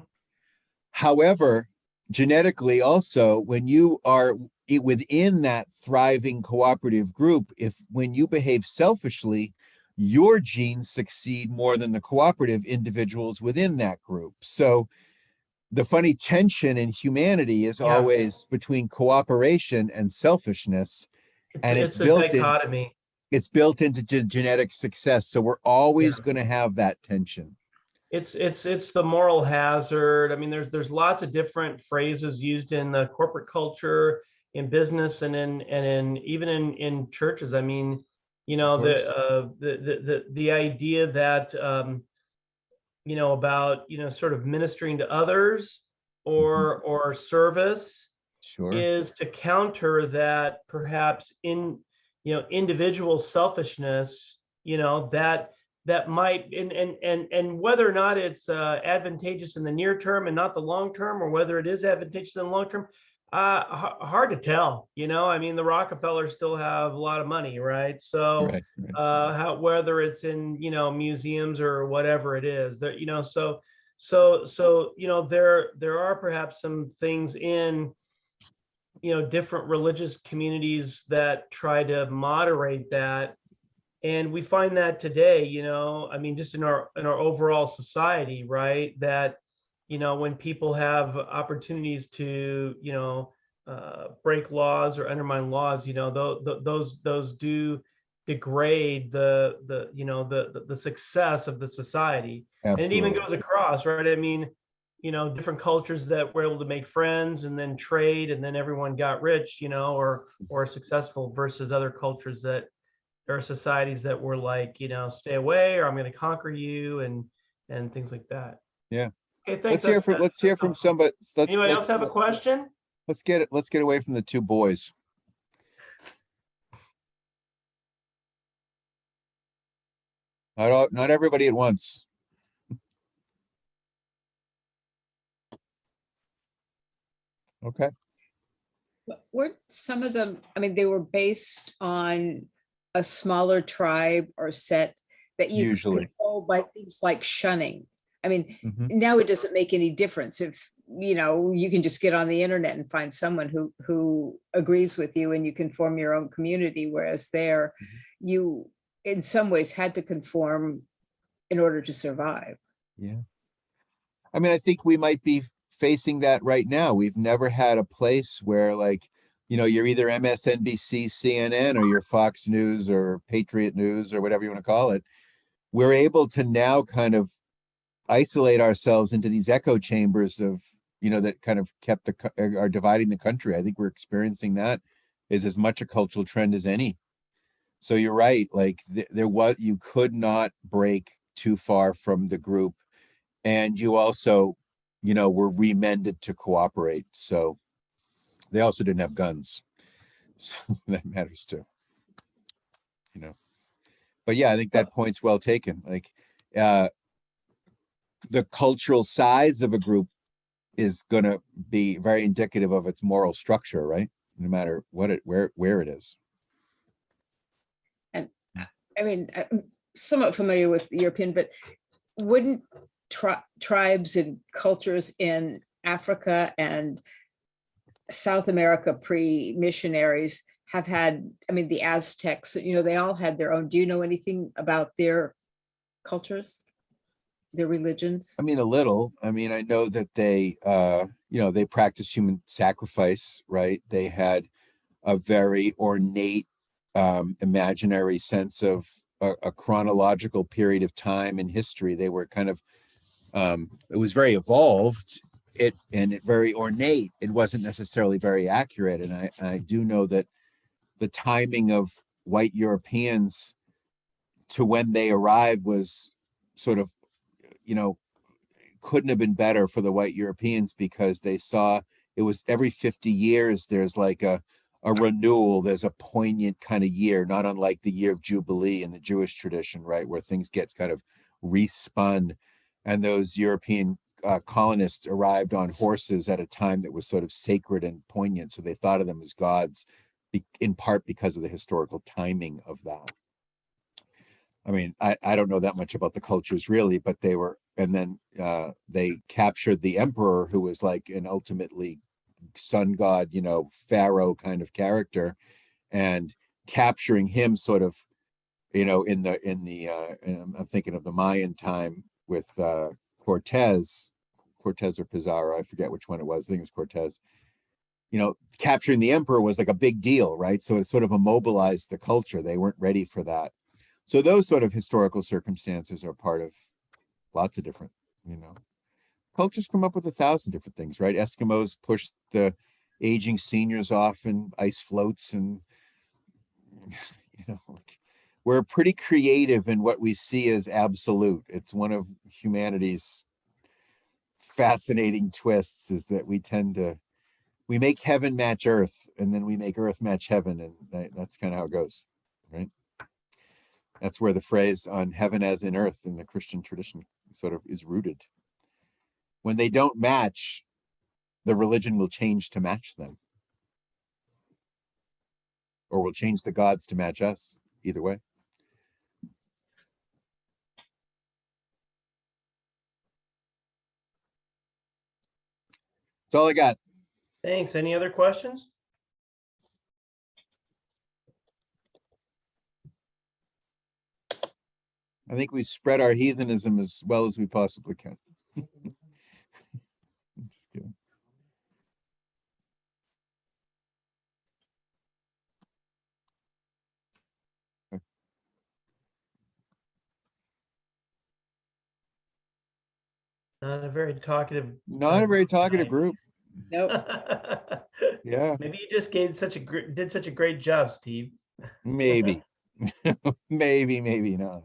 However, genetically also, when you are within that thriving cooperative group, when you behave selfishly, your genes succeed more than the cooperative individuals within that group. So the funny tension in humanity is always between cooperation and selfishness, and It's a dichotomy. It's built into genetic success. So we're always going to have that tension. It's the moral hazard. I mean, there's lots of different phrases used in the corporate culture, in business, and in even in churches. I mean, the idea that about sort of ministering to others or service is to counter that perhaps individual selfishness, that might, and whether or not it's advantageous in the near term and not the long term, or whether it is advantageous in the long term, hard to tell. I mean, the Rockefellers still have a lot of money, right? So whether it's in museums or whatever it is, there there are perhaps some things in different religious communities that try to moderate that. And we find that today, I mean, just in our overall society, right? That, when people have opportunities to, break laws or undermine laws, those do degrade the success of the society. Absolutely. And it even goes across, right? I mean, different cultures that were able to make friends and then trade, and then everyone got rich, or successful, versus other cultures that there are societies that were like, stay away, or I'm going to conquer you, and things like that. Yeah. Okay, thanks. Let's hear from somebody. Anyone else have a question? Let's get away from the two boys. Not everybody at once. Okay. Weren't some of them, I mean, they were based on a smaller tribe or set that you Usually control by things like shunning. I mean, Mhm. now it doesn't make any difference if, you can just get on the internet and find someone who agrees with you and you can form your own community. Whereas there, you in some ways had to conform in order to survive. Yeah. I mean, I think we might be facing that right now. We've never had a place where, like, you're either MSNBC, CNN, or you're Fox News or Patriot News or whatever you want to call it. We're able to now kind of isolate ourselves into these echo chambers of, that kind of are dividing the country. I think we're experiencing that is as much a cultural trend as any. So you're right. Like you could not break too far from the group. And you also, were remended to cooperate. So they also didn't have guns. So that matters too. But yeah, I think that point's well taken. Like the cultural size of a group is going to be very indicative of its moral structure, right? No matter where it is. And I mean, I'm somewhat familiar with European, but wouldn't tribes and cultures in Africa and South America pre-missionaries have had, I mean, the Aztecs, they all had their own. Do you know anything about their cultures, their religions? I mean, a little. I mean, I know that they, they practice human sacrifice, right? They had a very ornate, imaginary sense of a chronological period of time in history. They were kind of, it was very evolved, very ornate. It wasn't necessarily very accurate. And I do know that the timing of white Europeans to when they arrived was sort of, couldn't have been better for the white Europeans, because they saw it was every 50 years, there's like a renewal, there's a poignant kind of year, not unlike the year of Jubilee in the Jewish tradition, right? Where things get kind of respun. and those European colonists arrived on horses at a time that was sort of sacred and poignant. So they thought of them as gods, in part because of the historical timing of that. I mean, I don't know that much about the cultures really, but they were, and then they captured the emperor, who was like an ultimately sun god, you know, pharaoh kind of character, and capturing him sort of, you know, I'm thinking of the Mayan time with Cortez or Pizarro, I forget which one it was. I think it was Cortez. You know, capturing the emperor was like a big deal, right? So it sort of immobilized the culture. They weren't ready for that. So those sort of historical circumstances are part of lots of different, you know, cultures come up with 1,000 different things, right? Eskimos push the aging seniors off in ice floats, and you know, like, we're pretty creative in what we see as absolute. It's one of humanity's fascinating twists, is that we make heaven match earth, and then we make earth match heaven, and that's kind of how it goes, right? That's where the phrase "on heaven as in earth" in the Christian tradition sort of is rooted. When they don't match, the religion will change to match them, or we'll change the gods to match us. Either way. That's all I got. Thanks. Any other questions? I think we spread our heathenism as well as we possibly can. Just kidding. Not a very talkative. Not a very talkative group. Nope. Yeah, Maybe you just did such a great job, Steve. maybe. maybe not.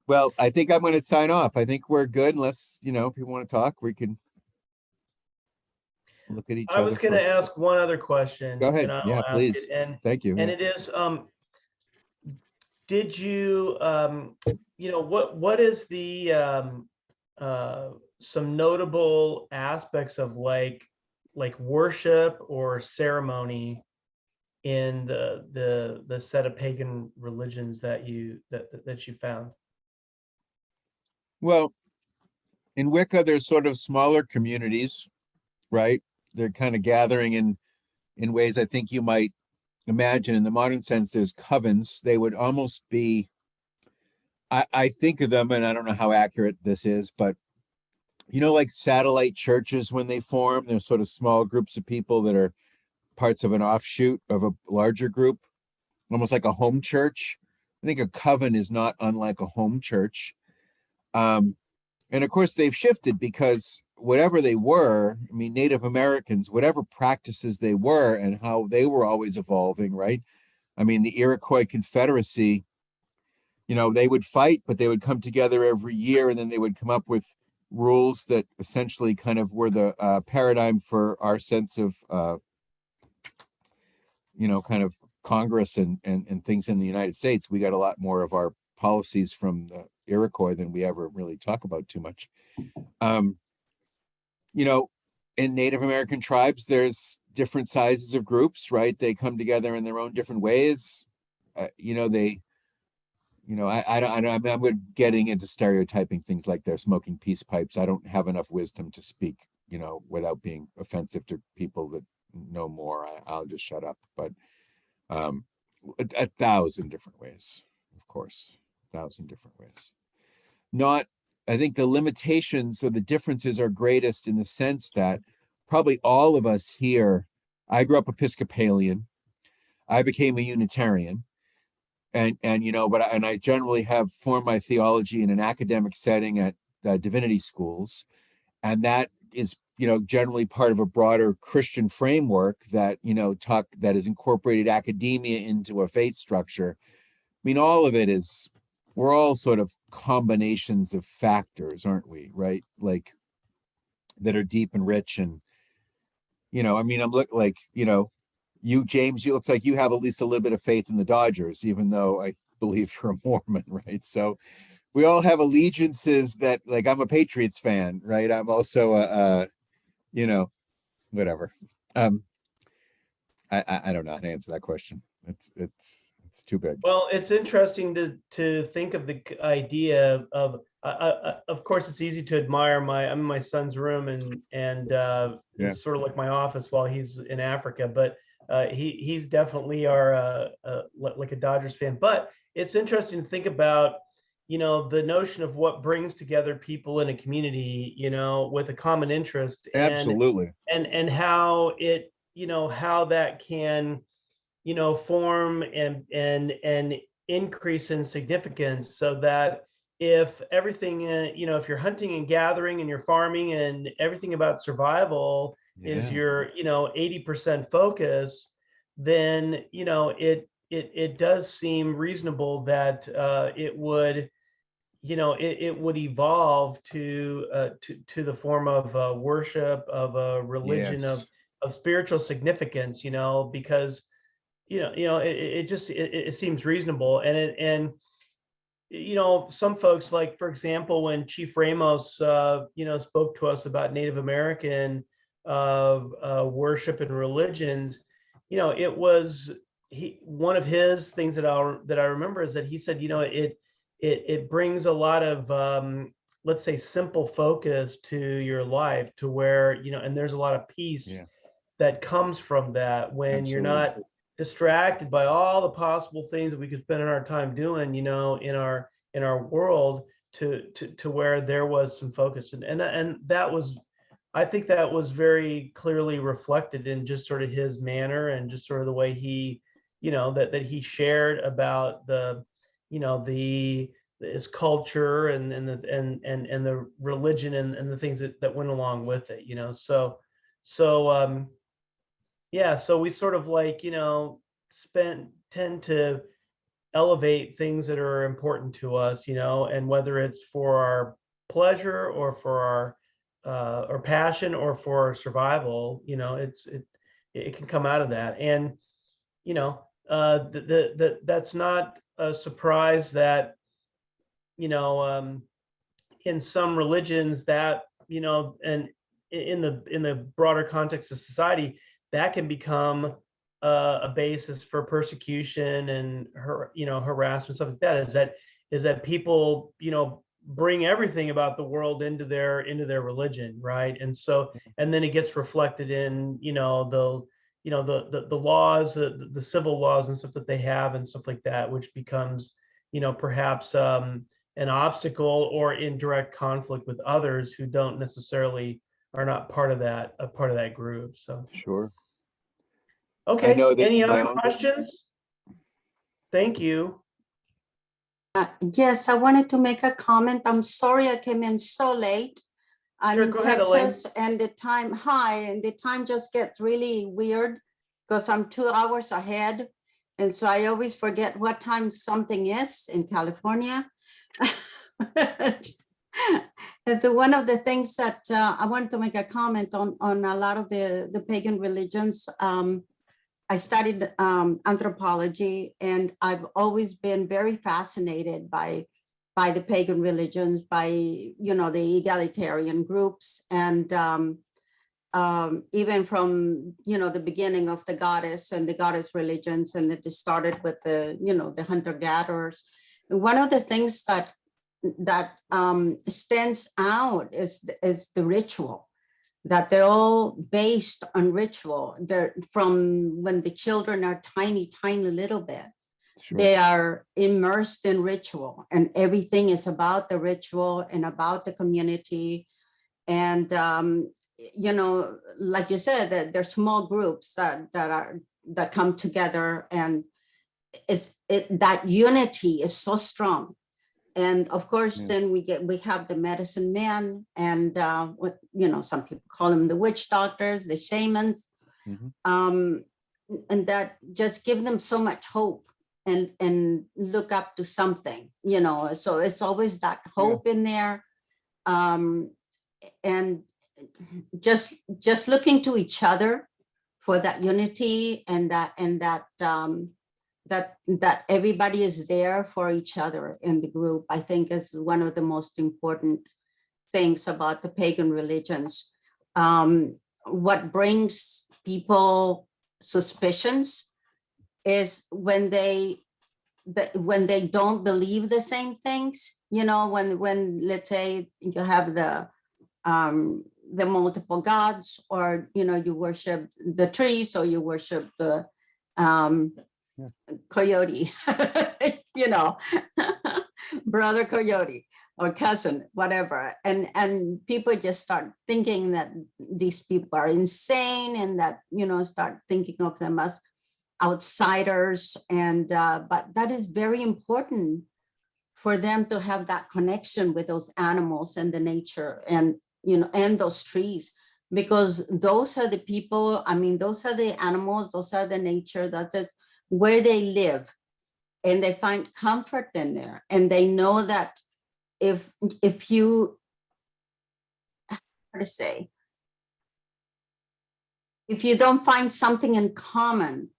Well, I think I'm going to sign off. I think we're good, unless, you know, people want to talk, we can look at each other. I was going to ask one other question. Go ahead. And I'll Yeah, ask please. it. And thank you. it is, did you, you know, what is the, some notable aspects of like worship or ceremony in the set of pagan religions that you found? Well, in Wicca, there's sort of smaller communities, right? They're kind of gathering in ways I think you might imagine. In the modern sense, there's covens. They would almost be, I think of them, and I don't know how accurate this is, but you know, like satellite churches, when they form, they're sort of small groups of people that are parts of an offshoot of a larger group, almost like a home church. I think a coven is not unlike a home church. And of course, they've shifted because whatever they were, I mean, Native Americans, whatever practices they were and how they were always evolving, right? I mean, the Iroquois Confederacy, you know, they would fight, but they would come together every year, and then they would come up with rules that essentially kind of were the paradigm for our sense of, you know, kind of Congress and things in the United States. We got a lot more of our policies from the Iroquois than we ever really talk about too much. You know, in Native American tribes, there's different sizes of groups, right? They come together in their own different ways. You know, I'm getting into stereotyping things like they're smoking peace pipes. I don't have enough wisdom to speak, you know, without being offensive to people that know more. I'll just shut up. But 1,000 different ways, of course, 1,000 different ways. I think the limitations or the differences are greatest in the sense that probably all of us here, I grew up Episcopalian, I became a Unitarian, and you know, but I generally have formed my theology in an academic setting at divinity schools, and that is, you know, generally part of a broader Christian framework that, you know, that has incorporated academia into a faith structure. I mean, all of it is, we're all sort of combinations of factors, aren't we? Right? Like, that are deep and rich. And, you know, I mean, I'm like, you know, you, James, you looks like you have at least a little bit of faith in the Dodgers, even though I believe you're a Mormon, right? So we all have allegiances that, like, I'm a Patriots fan, right? I'm also you know, whatever. I don't know how to answer that question. It's too big. Well, it's interesting to think of the idea of course, it's easy to admire I'm in my son's room, and Yeah. it's sort of like my office while he's in Africa, but he's definitely our like a Dodgers fan. But it's interesting to think about, the notion of what brings together people in a community, with a common interest, Absolutely. and how it, how that can, form and increase in significance, so that if everything, if you're hunting and gathering and you're farming and everything about survival is Yeah. your, 80% focus, then, it does seem reasonable that it would, it would evolve to the form of worship, of a religion, Yes. of spiritual significance, because it just it seems reasonable. And some folks, like, for example, when Chief Ramos spoke to us about Native American worship and religions, it was one of his things that I remember is that he said, it brings a lot of let's say simple focus to your life, to where, and there's a lot of peace Yeah. that comes from that, when you're Absolutely. not distracted by all the possible things that we could spend our time doing, in our world, to where there was some focus. And that was, I think that was very clearly reflected in just sort of his manner, and just sort of the way he, that he shared about the, his culture, and the religion, and the things that went along with it, so yeah, so we sort of, like, tend to elevate things that are important to us, and whether it's for our pleasure, or for our or passion, or for survival, it can come out of that. And that's not a surprise that, in some religions, that, and in the broader context of society, that can become a basis for persecution and harassment, stuff like that. Is that people, bring everything about the world into their religion, right? And so, and then it gets reflected in, the laws, the civil laws and stuff that they have, and stuff like that, which becomes, perhaps an obstacle, or in direct conflict with others who don't necessarily, are not part of that group. So Sure. okay, know that any my other uncle- questions? Thank you. Yes, I wanted to make a comment. I'm sorry I came in so late. I'm Sure, in go ahead, Elaine. Texas, and the time just gets really weird because I'm 2 hours ahead. And so I always forget what time something is in California. And so one of the things that I wanted to make a comment on a lot of the pagan religions. I studied anthropology, and I've always been very fascinated by the pagan religions, by the egalitarian groups, and even from the beginning of the goddess and the goddess religions, and it started with the hunter-gatherers. And one of the things that stands out is the ritual, that they're all based on ritual. They're from when the children are tiny little bit. Sure. They are immersed in ritual, and everything is about the ritual and about the community. And like you said, that there's small groups that come together, and that unity is so strong. And of course, Yeah. then we have the medicine men, and what some people call them the witch doctors, the shamans, Mhm. and that just give them so much hope and look up to something. So it's always that hope in there, and just looking to each other for that unity and that that everybody is there for each other in the group, I think is one of the most important things about the pagan religions. What brings people suspicions is when they don't believe the same things, when let's say you have the multiple gods, or you worship the trees, or you worship the coyote, brother coyote or cousin, whatever, and people just start thinking that these people are insane, and that start thinking of them as outsiders, and but that is very important for them to have that connection with those animals and the nature, and and those trees, because those are the people, those are the animals, those are the nature, that's where they live, and they find comfort in there, and they know that if you, how to say, if you don't find something in common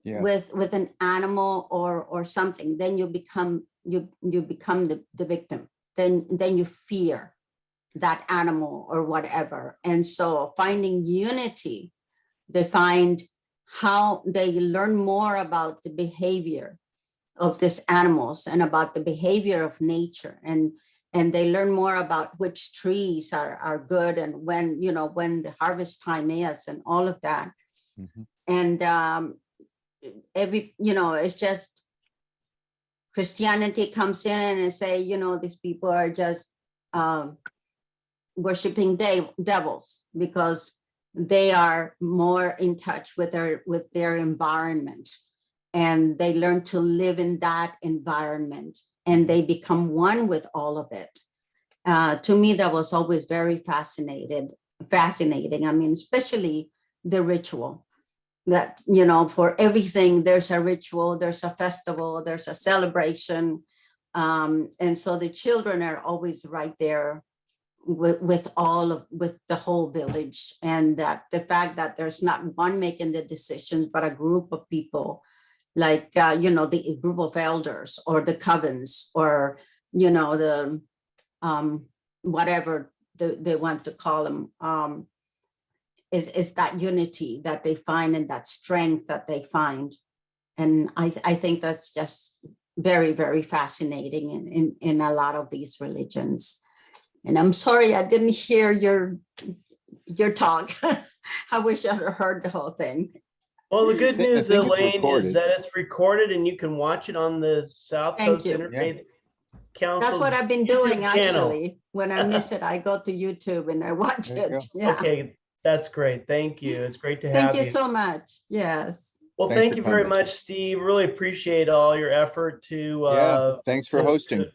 with an animal or something, then you become the victim. Then you fear that animal or whatever. And so finding unity, they find how they learn more about the behavior of these animals and about the behavior of nature, and they learn more about which trees are good, and when the harvest time is, and all of that. Mhm. And it's just Christianity comes in and say, these people are just worshiping devils because they are more in touch with their environment, and they learn to live in that environment, and they become one with all of it. To me, that was always very fascinating. Especially the ritual, that, for everything, there's a ritual, there's a festival, there's a celebration. And so the children are always right there with the whole village, and that the fact that there's not one making the decisions, but a group of people, like the group of elders, or the covens, or the whatever they want to call them, is that unity that they find, and that strength that they find. And I think that's just very, very fascinating in a lot of these religions. And I'm sorry I didn't hear your talk. I wish I'd heard the whole thing. Well, the good news, think it's Elaine, recorded. is that it's recorded and you can watch it on the South Thank Coast you. Interfaith Council. That's what I've been YouTube doing, channel. actually. When I miss it, I go to YouTube and I watch There you it. go. Yeah. Okay, that's great. Thank you. It's great to have Thank you. you so much. Yes. Well, Thanks thank for you very coming. much, Steve. Really appreciate all your effort Thanks for hosting.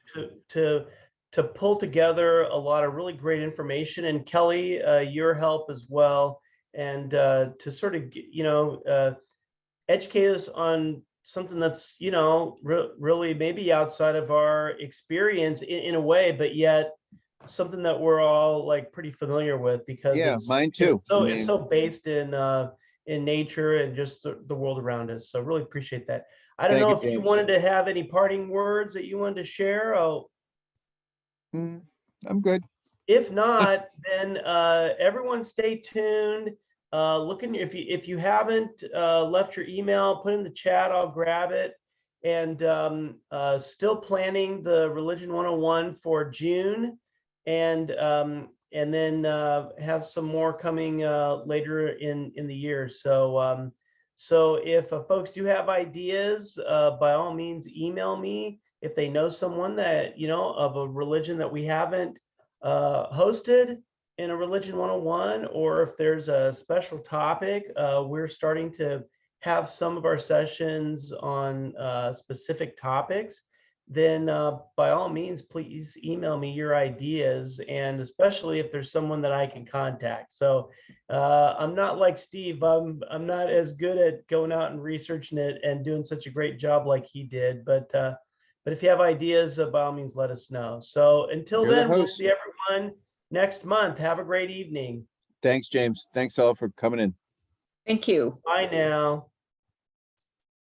to pull together a lot of really great information, and Kelly, your help as well, and to sort of educate us on something that's really maybe outside of our experience in a way, but yet something that we're all like pretty familiar with, because Mine too. it's so based in nature and just the world around us. So really appreciate that. I don't Thank know you, if you James. wanted to have any parting words that you wanted to share. I'm good. If not, then everyone stay tuned. If you haven't left your email, put in the chat, I'll grab it. And still planning the Religion 101 for June, and then have some more coming later in the year. So so if folks do have ideas, by all means email me. If they know someone that of a religion that we haven't hosted in a Religion 101, or if there's a special topic, we're starting to have some of our sessions on specific topics, then by all means, please email me your ideas, and especially if there's someone that I can contact. So I'm not like Steve. I'm not as good at going out and researching it and doing such a great job like he did. But if you have ideas, by all means, let us know. So until You're the then, we'll host. see everyone next month. Have a great evening. Thanks, James. Thanks all for coming in. Thank you. Bye now.